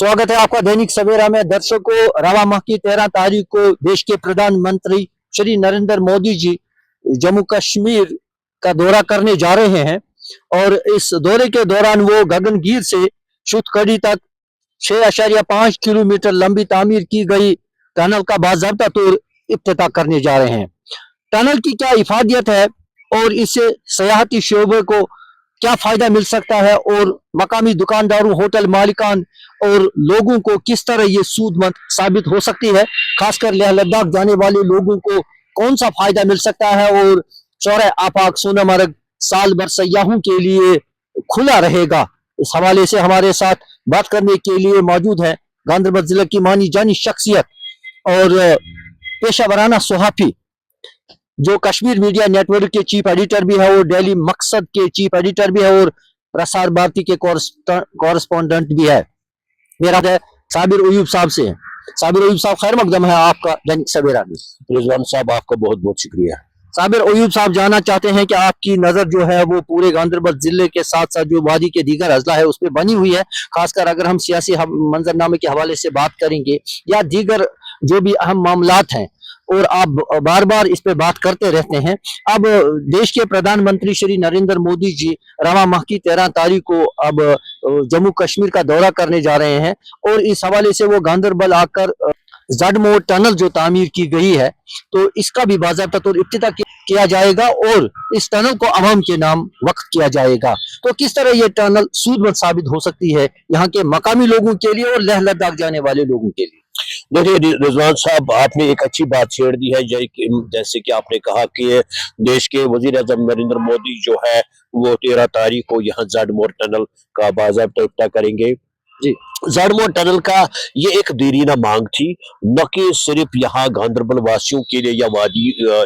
स्वागत है आपका दैनिक सवेरा में। दर्शकों, रवा माह की 13 तारीख को देश के प्रधानमंत्री श्री नरेंद्र मोदी जी जम्मू कश्मीर का दौरा करने जा रहे हैं और इस दौरे के दौरान वो गगनगीर से शुतकड़ी तक 6.5 किलोमीटर लंबी तामीर की गई टनल का बाज़ाब्ता तौर इफ्तिताह करने जा रहे हैं। टनल की क्या इफादियत है और इससे सयाहती शोबे को क्या फायदा मिल सकता है और मकामी दुकानदारों, होटल मालिकान और लोगों को किस तरह ये सूदमंद साबित हो सकती है, खासकर लेह लद्दाख जाने वाले लोगों को कौन सा फायदा मिल सकता है और चौराहे आपाक सोनमर्ग साल भर सयाहों के लिए खुला रहेगा। इस हवाले से हमारे साथ बात करने के लिए मौजूद है गांधरबल जिले की मानी जानी शख्सियत और पेशा वराना सहाफी जो कश्मीर मीडिया नेटवर्क के चीफ एडिटर भी है और डेली मकसद के चीफ एडिटर भी है और प्रसार भारती के कॉरेस्पॉन्डेंट भी है। मेरा है साबिर अयूब साहब से। साबिर अयूब साहब, खैर मकदम है आपका दैनिक सवेरा में। रिजवान साहब, आपका बहुत बहुत शुक्रिया। साबिर अयूब साहब, जानना चाहते हैं कि आपकी नजर जो है वो पूरे गांधरबल जिले के साथ साथ जो वादी के दीगर अजला है उस पर बनी हुई है, खासकर अगर हम सियासी मंजरनामे के हवाले से बात करेंगे या दीगर जो भी अहम मामलात हैं, और आप बार बार इस पे बात करते रहते हैं। अब देश के प्रधानमंत्री श्री नरेंद्र मोदी जी रवा माह की 13 तारीख को अब जम्मू कश्मीर का दौरा करने जा रहे हैं और इस हवाले से वो गांधरबल आकर जड़मोड़ टनल जो तामीर की गई है तो इसका भी बाज़ाब्ता तौर इफ्तिताह किया जाएगा और इस टनल को अवाम के नाम वक्फ किया जाएगा। तो किस तरह ये टनल सूदमंद साबित हो सकती है यहाँ के मकामी लोगों के लिए और लेह लद्दाख जाने वाले लोगों के लिए? देखिए रिजवान साहब, आपने एक अच्छी बात छेड़ दी है। जैसे कि आपने कहा कि देश के वजीर आजम नरेंद्र मोदी जो है वो 13 तारीख को यहाँ जड़मोड़ टनल का बाज़ाब्ता इफ्तिताह करेंगे। जी, जड़मोड़ टनल का ये एक देरीना मांग थी, न कि सिर्फ यहाँ गांधरबल वासियों के लिए या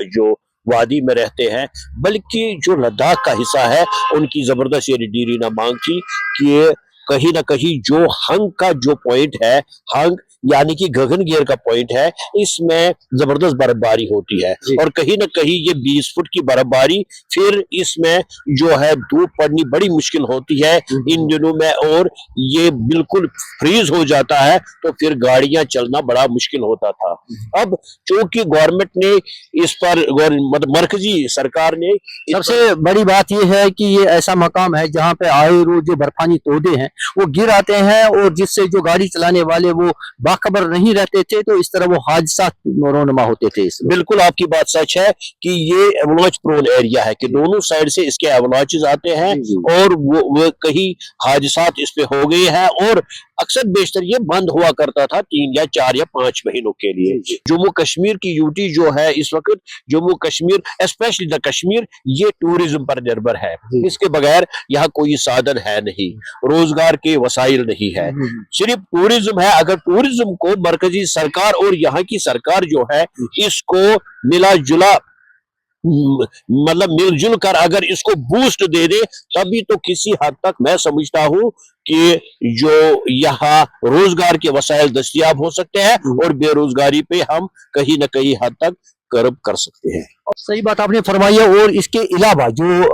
जो वादी में रहते हैं, बल्कि जो लद्दाख का हिस्सा है उनकी जबरदस्त ये देरीना मांग थी कि कहीं ना कहीं जो हंग का जो पॉइंट है, हंग यानी कि गगनगीर का पॉइंट है, इसमें जबरदस्त बर्फबारी होती है और कहीं ना कहीं ये 20 फुट की बर्फबारी, फिर इसमें जो है धूप पड़नी बड़ी मुश्किल होती है इन दिनों में और ये बिल्कुल फ्रीज हो जाता है, तो फिर गाड़ियां चलना बड़ा मुश्किल होता था। अब चूंकि गवर्नमेंट ने इस पर मरकजी सरकार ने, सबसे बड़ी बात यह है कि ये ऐसा मकाम है जहाँ पे आए रोज जो बर्फानी तोदे हैं वो गिर आते हैं और जिससे जो गाड़ी चलाने वाले वो बाखबर नहीं रहते थे, तो इस तरह वो हादसा रोनमा होते थे। बिल्कुल आपकी बात सच है कि ये एवलांच प्रोन एरिया है कि दोनों साइड से इसके एवलांचेस आते हैं और वो कहीं हादसात इस पे हो गए हैं और अक्सर बेशतर ये बंद हुआ करता था 3 या 4 या 5 महीनों के लिए। जम्मू कश्मीर की यूटी जो है इस वक्त, जम्मू कश्मीर स्पेशली द कश्मीर, ये टूरिज्म पर निर्भर है। इसके बगैर यहाँ कोई साधन है नहीं, रोजगार के वसाइल नहीं है, सिर्फ टूरिज्म है। अगर टूरिज्म को मरकजी सरकार और यहाँ की सरकार जो है इसको मिला जुला मिलजुल कर अगर इसको बूस्ट दे दे, तभी तो किसी हद तक मैं समझता हूं कि जो यहाँ रोजगार के वसाइल दस्तयाब हो सकते हैं और बेरोजगारी पे हम कहीं ना कहीं हद तक कर्ब कर सकते हैं। सही बात आपने फरमाई है। और इसके अलावा जो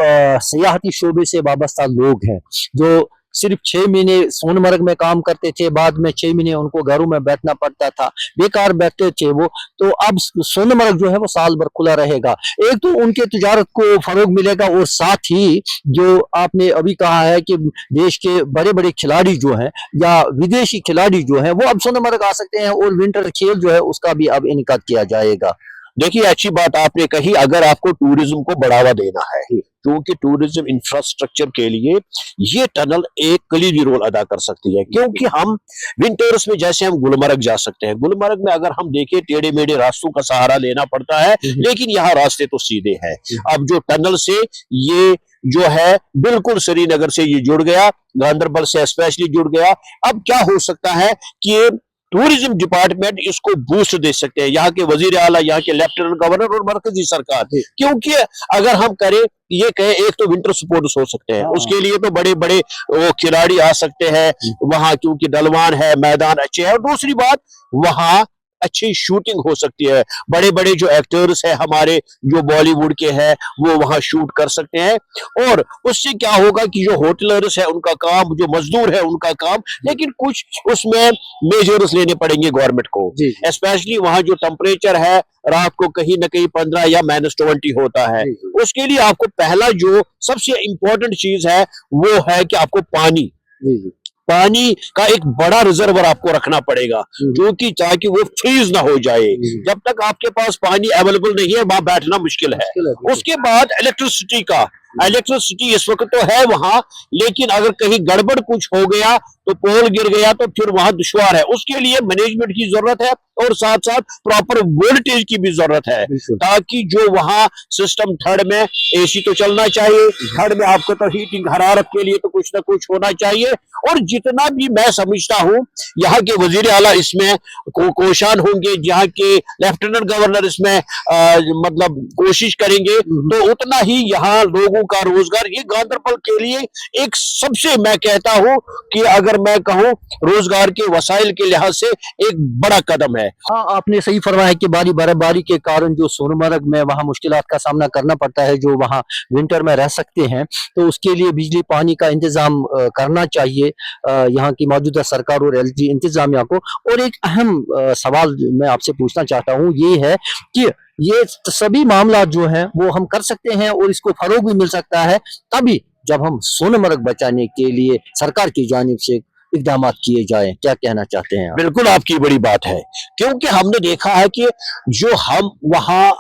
सियाहती शोबे से वाबस्ता लोग हैं जो सिर्फ 6 महीने सोनमर्ग में काम करते थे, बाद में 6 महीने उनको घरों में बैठना पड़ता था, बेकार बैठते थे वो, तो अब सोनमर्ग जो है वो साल भर खुला रहेगा। एक तो उनके तिजारत को फरोग मिलेगा और साथ ही जो आपने अभी कहा है कि देश के बड़े बड़े खिलाड़ी जो हैं या विदेशी खिलाड़ी जो हैं वो अब सोनमर्ग आ सकते हैं और विंटर खेल जो है उसका भी अब इनका किया जाएगा। देखिए अच्छी बात आपने कही। अगर आपको टूरिज्म को बढ़ावा देना है, क्योंकि टूरिज्म इंफ्रास्ट्रक्चर के लिए ये टनल एक कलीदी रोल अदा कर सकती है, क्योंकि हम विंटर्स में जैसे हम गुलमर्ग जा सकते हैं, गुलमर्ग में अगर हम देखें टेढ़े मेढ़े रास्तों का सहारा लेना पड़ता है, लेकिन यहाँ रास्ते तो सीधे हैं। अब जो टनल से ये जो है बिल्कुल श्रीनगर से ये जुड़ गया, गांधरबल से स्पेशली जुड़ गया। अब क्या हो सकता है कि टूरिज्म डिपार्टमेंट इसको बूस्ट दे सकते हैं, यहाँ के वजीर आला, यहाँ के लेफ्टिनेंट गवर्नर और मरकजी सरकार, क्योंकि अगर हम करें ये कहें एक तो विंटर स्पोर्ट्स हो सकते हैं, उसके लिए तो बड़े बड़े वो खिलाड़ी आ सकते हैं वहां, क्योंकि ढलवान है, मैदान अच्छे हैं, और दूसरी बात वहां अच्छी शूटिंग हो सकती है। बड़े बड़े जो एक्टर्स हैं हमारे, जो बॉलीवुड के हैं, वो वहां शूट कर सकते हैं। और उससे क्या होगा कि जो होटलर्स है उनका काम, जो मजदूर है उनका काम, लेकिन कुछ उसमें मेजर्स लेने पड़ेंगे गवर्नमेंट को। जी स्पेशली वहां जो टेम्परेचर है रात को कहीं ना कहीं 15 या -20 होता है, जी उसके लिए आपको पहला जो सबसे इंपॉर्टेंट चीज है वो है कि आपको पानी जी जी पानी का एक बड़ा रिजर्वर आपको रखना पड़ेगा, क्योंकि ताकि वो फ्रीज ना हो जाए। जब तक आपके पास पानी अवेलेबल नहीं है वहां बैठना मुश्किल है। उसके बाद इलेक्ट्रिसिटी का, इलेक्ट्रिसिटी इस वक्त तो है वहां, लेकिन अगर कहीं गड़बड़ कुछ हो गया तो पोल गिर गया तो फिर वहां दुश्वार है। उसके लिए मैनेजमेंट की जरूरत है और साथ साथ प्रॉपर वोल्टेज की भी जरूरत है, ताकि जो वहां सिस्टम, ठंड में एसी तो चलना चाहिए, ठंड में आपको तो हीटिंग हरारत के लिए तो कुछ ना कुछ होना चाहिए। और जितना भी मैं समझता हूं यहाँ के वजीर आला इसमें कोशान होंगे, यहाँ के लेफ्टिनेंट गवर्नर इसमें मतलब कोशिश करेंगे, तो उतना ही यहाँ लोगों का रोजगार, ये गांधरबल के लिए एक सबसे, मैं कहता हूं कि अगर मैं कहूं रोजगार के वसाइल के लिहाज से एक बड़ा कदम है। हाँ, आपने सही फरमाया कि भारी बर्फबारी के कारण जो सोनमर्ग में वहाँ मुश्किलात का सामना करना पड़ता है, जो वहाँ विंटर में रह सकते हैं, तो उसके लिए बिजली पानी का इंतजाम करना चाहिए यहाँ की मौजूदा सरकार और एलजी इंतजामिया को। और एक अहम सवाल मैं आपसे पूछना चाहता हूँ, ये है कि ये सभी मामला जो हैं वो हम कर सकते हैं और इसको फरोग भी मिल सकता है तभी जब हम सोनमर्ग बचाने के लिए सरकार की जानिब से इकदाम किए जाए। क्या कहना चाहते हैं आप? बिल्कुल आपकी बड़ी बात है, क्योंकि हमने देखा है कि जो हम वहां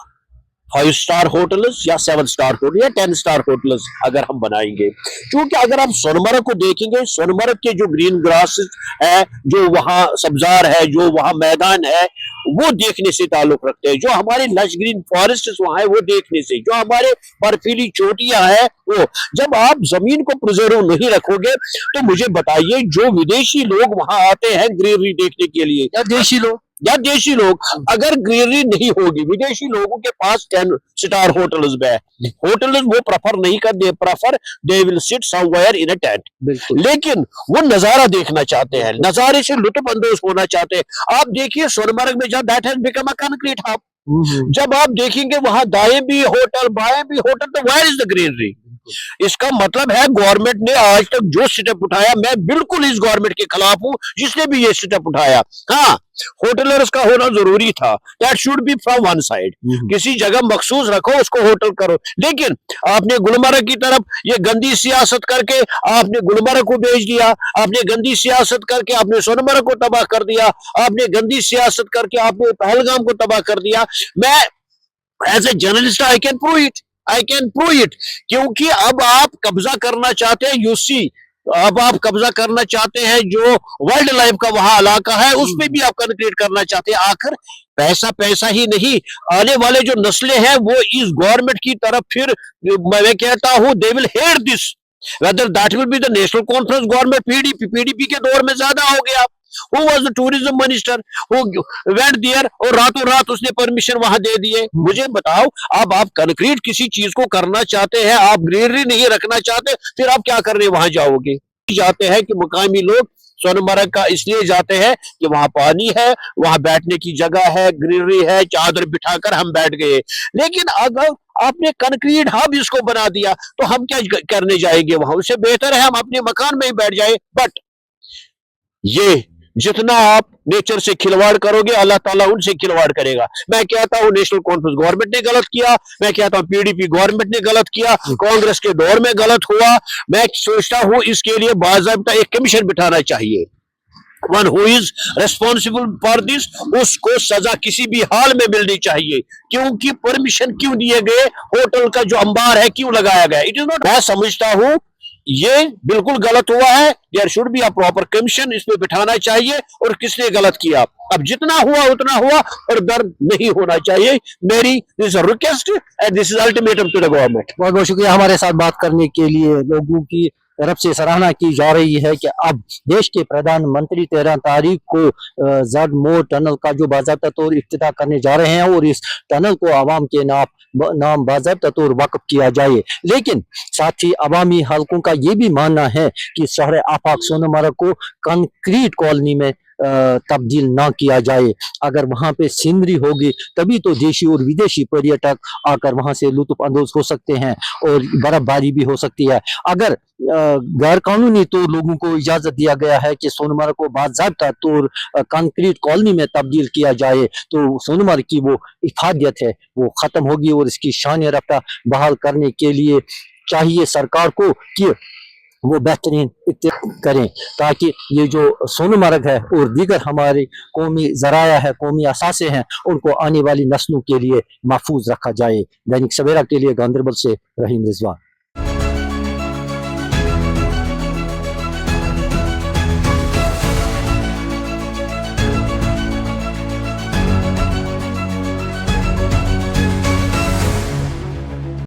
5 स्टार होटल्स या 7 स्टार होटल या 10 स्टार होटल्स अगर हम बनाएंगे, क्योंकि अगर आप सोनमर्ग को देखेंगे, सोनमर्ग के जो ग्रीन ग्रास है, जो वहां सब्जार है, जो वहां मैदान है, वो देखने से ताल्लुक रखते हैं। जो हमारे लश ग्रीन फॉरेस्ट वहां है वो देखने से, जो हमारे बर्फीली चोटियां हैं वो, जब आप जमीन को प्रिजर्व नहीं रखोगे तो मुझे बताइए जो विदेशी लोग वहां आते हैं ग्रीनरी देखने के लिए, या देशी लोग, अगर ग्रीनरी नहीं होगी, विदेशी लोगों के पास 10 स्टार होटल्स में होटल्स वो प्रेफर नहीं कर दे, prefer they will sit somewhere in a tent, लेकिन वो नजारा देखना चाहते हैं, नजारे से लुत्फ अंदोज होना चाहते हैं। आप देखिए सोनमर्ग में जब that has become a concrete hub, जब आप देखेंगे वहां दाएं भी होटल बाएं भी होटल, तो वेयर इज द ग्रीनरी? इसका मतलब है गवर्नमेंट ने आज तक जो स्टेप उठाया, मैं बिल्कुल इस गवर्नमेंट के खिलाफ हूं जिसने भी ये स्टेप उठाया। हाँ, होटलर्स का होना जरूरी था, that should be from one side, किसी जगह मखसूस रखो उसको होटल करो, लेकिन आपने गुलमर्ग की तरफ ये गंदी सियासत करके आपने गुलमर्ग को भेज दिया, आपने गंदी सियासत करके आपने सोनमर्ग को तबाह कर दिया, आपने गंदी सियासत करके आपने पहलगाम को तबाह कर दिया। मैं as a journalist I can prove it, क्योंकि अब आप कब्जा करना चाहते हैं, यू सी, अब आप कब्जा करना चाहते हैं जो वाइल्ड लाइफ का वहां इलाका है, उस पे भी आप कंक्रीट करना चाहते हैं। आखिर पैसा ही नहीं, आने वाले जो नस्लें हैं वो इस गवर्नमेंट की तरफ, फिर मैं कहता हूं they will hate this, whether that will be the national conference government, PDP के दौर में ज्यादा हो गया। Who was the tourism minister who went there और रातों रात उसने परमिशन वहां दे दिए? मुझे बताओ, अब आप कंक्रीट किसी चीज को करना चाहते हैं, आप ग्रीनरी नहीं रखना चाहते, फिर आप क्या करने वहां जाओगे? जाते हैं कि मुकामी लोग सोनमर्ग का इसलिए जाते हैं कि वहां पानी है, वहां बैठने की जगह है, ग्रीनरी है, चादर बिठाकर हम बैठ गए। लेकिन अगर आपने कंक्रीट हब इसको बना दिया तो हम क्या करने जाएंगे वहां? उससे बेहतर है हम अपने मकान में ही बैठ जाए। बट ये जितना आप नेचर से खिलवाड़ करोगे, अल्लाह ताला उनसे खिलवाड़ करेगा। मैं कहता हूं नेशनल कॉन्फ्रेंस गवर्नमेंट ने गलत किया, मैं कहता हूं पीडीपी गवर्नमेंट ने गलत किया, कांग्रेस के दौर में गलत हुआ। मैं सोचता हूं इसके लिए बाकायदा एक कमीशन बिठाना चाहिए, one who is responsible for this, उसको सजा किसी भी हाल में मिलनी चाहिए। क्योंकि परमिशन क्यों दिए गए, होटल का जो अंबार है क्यों लगाया गया? इट इज नॉट, मैं समझता हूं ये बिल्कुल गलत हुआ है। There should be a proper commission, इसमें बिठाना चाहिए और किसने गलत किया। अब जितना हुआ उतना हुआ और दर्द नहीं होना चाहिए। मेरी this request and this is ultimatum to the government. बहुत बहुत शुक्रिया हमारे साथ बात करने के लिए। लोगों की तरफ से सराहना की जा रही है कि अब देश के प्रधानमंत्री 13 तारीख को ज़ड-मोर टनल का जो बाज़ाब्ता तौर इफ्तिताह करने जा रहे हैं और इस टनल को आवाम के नाम बाज़ाब्ता तौर वक़्फ़ किया जाए। लेकिन साथ ही अवामी हलकों का ये भी मानना है कि शहर आफाक सोनमर्ग को कंक्रीट कॉलोनी में तब्दील ना किया जाए। अगर वहाँ पे सीनरी होगी तभी तो देशी और विदेशी पर्यटक आकर वहाँ से लुत्फ अंदोज हो सकते हैं और बर्फबारी भी हो सकती है। अगर गैर कानूनी तो लोगों को इजाजत दिया गया है कि सोनमर्ग को बाज़ाब्ता तौर कंक्रीट कॉलोनी में तब्दील किया जाए तो सोनमर्ग की वो इफादियत है वो खत्म होगी और इसकी शान रफ्ता बहाल करने के लिए चाहिए सरकार को कि वो बेहतरीन करें ताकि ये जो सोनमर्ग है और दीगर हमारे कौमी ज़राया है, कौमी असासे हैं, उनको आने वाली नस्लों के लिए महफूज रखा जाए। दैनिक सवेरा के लिए गांधरबल से रहीम रिजवान।